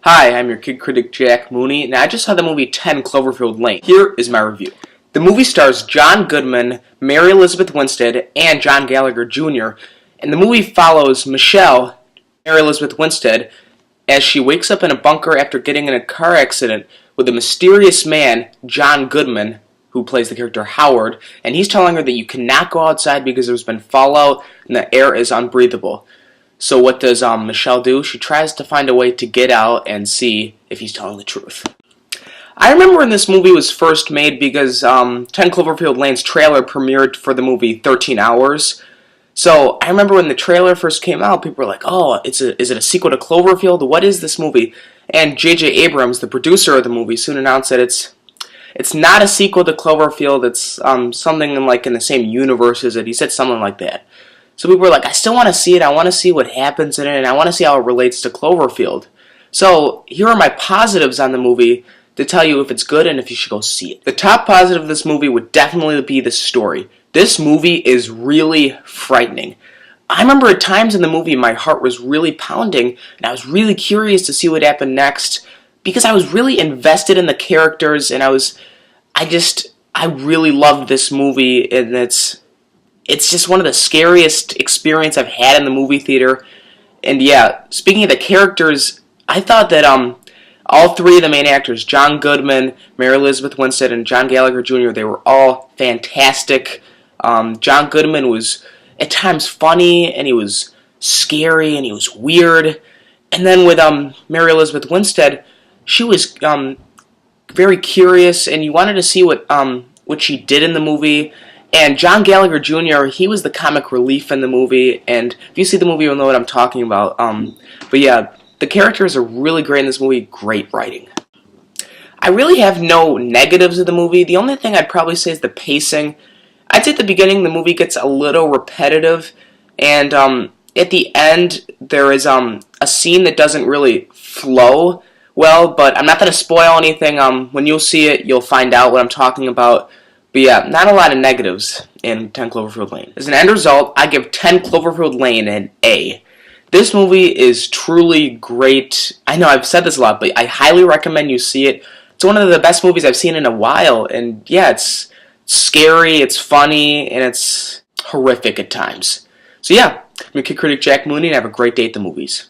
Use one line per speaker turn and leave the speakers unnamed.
Hi, I'm your kid critic Jack Mooney, and I just saw the movie 10 Cloverfield Lane. Here is my review. The movie stars John Goodman, Mary Elizabeth Winstead, and John Gallagher Jr., and the movie follows Michelle, Mary Elizabeth Winstead, as she wakes up in a bunker after getting in a car accident with a mysterious man, John Goodman, who plays the character Howard, and he's telling her that you cannot go outside because there's been fallout and the air is unbreathable. So what does Michelle do? She tries to find a way to get out and see if he's telling the truth. I remember when this movie was first made because 10 Cloverfield Lane's trailer premiered for the movie 13 Hours. So I remember when the trailer first came out, people were like, oh, is it a sequel to Cloverfield? What is this movie? And J.J. Abrams, the producer of the movie, soon announced that it's not a sequel to Cloverfield, it's something in the same universe as it. He said something like that. So people were like, I still want to see it, I want to see what happens in it, and I want to see how it relates to Cloverfield. So here are my positives on the movie to tell you if it's good and if you should go see it. The top positive of this movie would definitely be the story. This movie is really frightening. I remember at times in the movie my heart was really pounding, and I was really curious to see what happened next, because I was really invested in the characters, and I really loved this movie, and it's just one of the scariest experiences I've had in the movie theater. And yeah, speaking of the characters, I thought that all three of the main actors, John Goodman, Mary Elizabeth Winstead, and John Gallagher Jr., they were all fantastic. John Goodman was at times funny, and he was scary, and he was weird. And then with Mary Elizabeth Winstead, she was very curious, and you wanted to see what she did in the movie. And John Gallagher Jr., he was the comic relief in the movie, and if you see the movie, you'll know what I'm talking about. But yeah, the characters are really great in this movie, great writing. I really have no negatives of the movie. The only thing I'd probably say is the pacing. I'd say at the beginning the movie gets a little repetitive, and at the end there is a scene that doesn't really flow well, but I'm not going to spoil anything. When you'll see it, you'll find out what I'm talking about. But yeah, not a lot of negatives in 10 Cloverfield Lane. As an end result, I give 10 Cloverfield Lane an A. This movie is truly great. I know I've said this a lot, but I highly recommend you see it. It's one of the best movies I've seen in a while, and yeah, it's scary, it's funny, and it's horrific at times. So yeah, I'm your kid critic Jack Mooney, and have a great day at the movies.